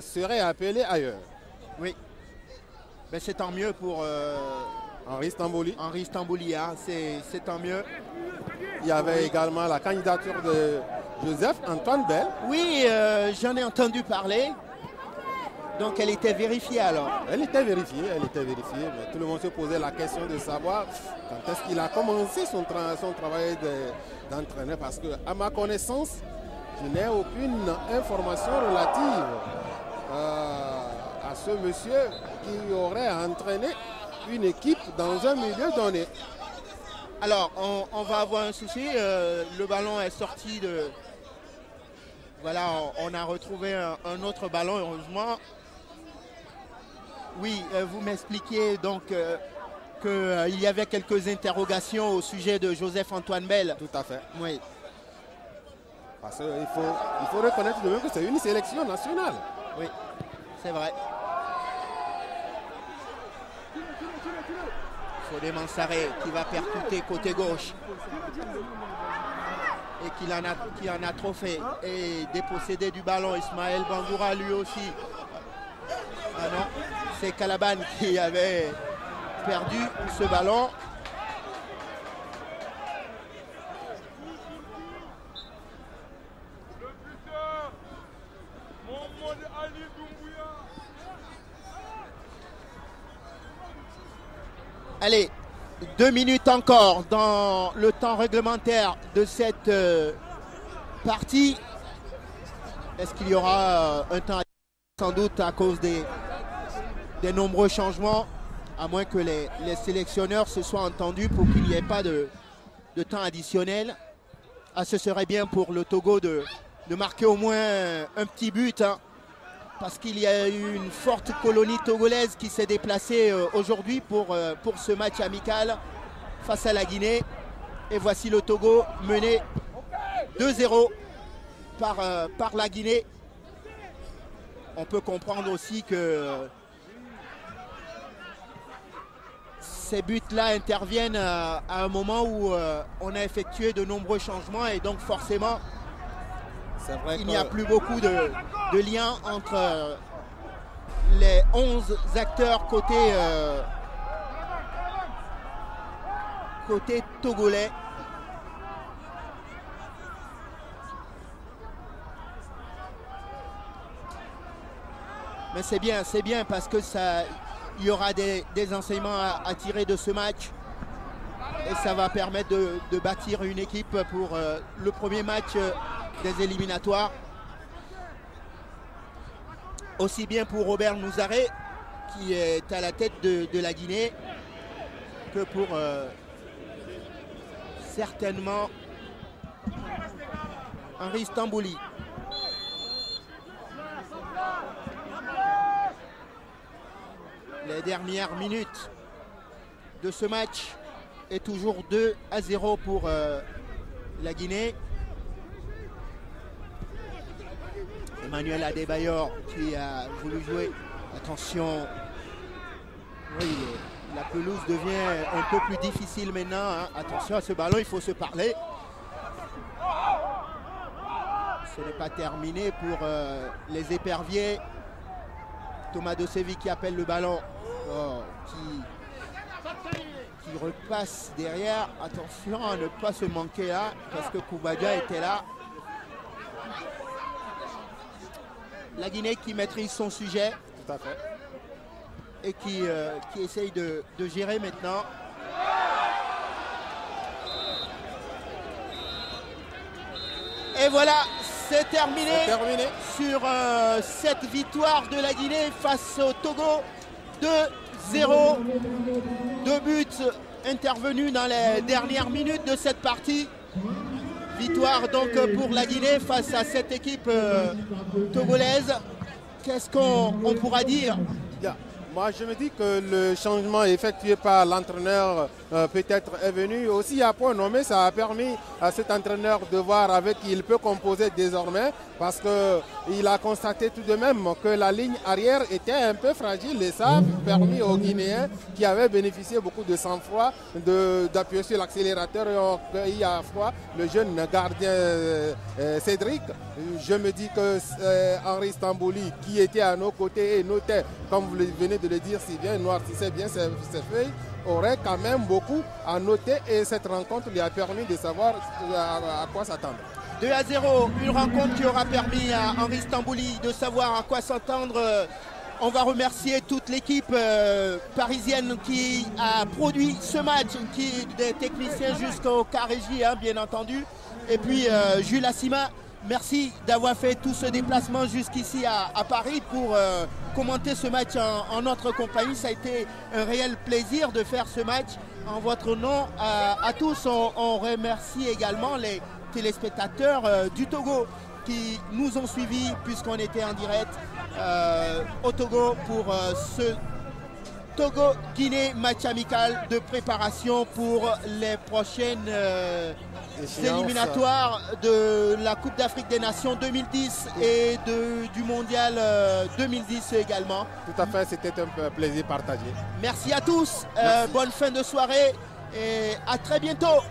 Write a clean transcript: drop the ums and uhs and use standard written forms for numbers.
serait appelé ailleurs. Oui. Ben, c'est tant mieux pour Henri Stambouli. Henri Stambouli, hein. C'est tant mieux. Il y avait également la candidature de Joseph Antoine Bell. Oui, j'en ai entendu parler. Donc elle était vérifiée alors. Elle était vérifiée, mais tout le monde se posait la question de savoir quand est-ce qu'il a commencé son travail d'entraîneur, parce que à ma connaissance, je n'ai aucune information relative à ce monsieur qui aurait entraîné une équipe dans un milieu donné. Alors, on va avoir un souci. Le ballon est sorti de... Voilà, on a retrouvé un autre ballon, heureusement. Oui, vous m'expliquiez donc qu'il y avait quelques interrogations au sujet de Joseph-Antoine Bell. Tout à fait. Oui. Parce qu'il faut reconnaître de même que c'est une sélection nationale. Oui, c'est vrai. Fodé Mansaré qui va percuter côté gauche. Et qui en a trop fait. Et dépossédé du ballon, Ismaël Bangoura lui aussi. Ah non, c'est Calaban qui avait perdu ce ballon. Allez, 2 minutes encore dans le temps réglementaire de cette partie. Est-ce qu'il y aura un temps sans doute à cause des nombreux changements, à moins que les sélectionneurs se soient entendus pour qu'il n'y ait pas de temps additionnel. Ah, ce serait bien pour le Togo de marquer au moins un petit but, hein, parce qu'il y a eu une forte colonie togolaise qui s'est déplacée aujourd'hui pour ce match amical face à la Guinée. Et voici le Togo mené 2-0 par la Guinée. On peut comprendre aussi que ces buts-là interviennent à un moment où on a effectué de nombreux changements et donc forcément il n'y a plus beaucoup de liens entre les 11 acteurs côté togolais. Mais c'est bien parce que il y aura des enseignements à tirer de ce match et ça va permettre de bâtir une équipe pour le premier match des éliminatoires. Aussi bien pour Robert Nouzaré qui est à la tête de la Guinée que pour certainement Henri Stambouli. Les dernières minutes de ce match est toujours 2-0 pour la Guinée. Emmanuel Adebayor qui a voulu jouer. Attention. Oui, la pelouse devient un peu plus difficile maintenant, hein. Attention à ce ballon, il faut se parler. Ce n'est pas terminé pour les éperviers. Thomas Dosevi qui appelle le ballon. Oh, qui repasse derrière. Attention à ne pas se manquer là, parce que Koubadia était là. La Guinée qui maîtrise son sujet. Tout à fait. Et qui essaye de gérer maintenant. Et voilà, c'est terminé sur cette victoire de la Guinée face au Togo. 2-0. 2 buts intervenus dans les dernières minutes de cette partie. Victoire donc pour la Guinée face à cette équipe togolaise. Qu'est-ce qu'on pourra dire? Moi, je me dis que le changement effectué par l'entraîneur peut-être est venu aussi à point nommé. Ça a permis à cet entraîneur de voir avec qui il peut composer désormais parce qu'il a constaté tout de même que la ligne arrière était un peu fragile et ça a permis aux Guinéens qui avaient bénéficié beaucoup de sang-froid d'appuyer sur l'accélérateur et ont accueilli à froid le jeune gardien Cédric. Je me dis que Henri Stambouli qui était à nos côtés et notait, comme vous venez de le dire si bien, noircissait bien ses feuilles, aurait quand même beaucoup à noter et cette rencontre lui a permis de savoir à quoi s'attendre. 2-0, une rencontre qui aura permis à Henri Stambouli de savoir à quoi s'attendre. On va remercier toute l'équipe parisienne qui a produit ce match, des techniciens jusqu'au cas régie, hein, bien entendu. Et puis Jules Assima, merci d'avoir fait tout ce déplacement jusqu'ici à Paris pour commenter ce match en notre compagnie. Ça a été un réel plaisir de faire ce match. En votre nom à tous, on remercie également les téléspectateurs du Togo qui nous ont suivis puisqu'on était en direct au Togo pour ce Togo-Guinée match amical de préparation pour les prochaines éliminatoires de la Coupe d'Afrique des Nations 2010 et du Mondial 2010 également. Tout à fait, c'était un plaisir partagé. Merci à tous, bonne fin de soirée et à très bientôt.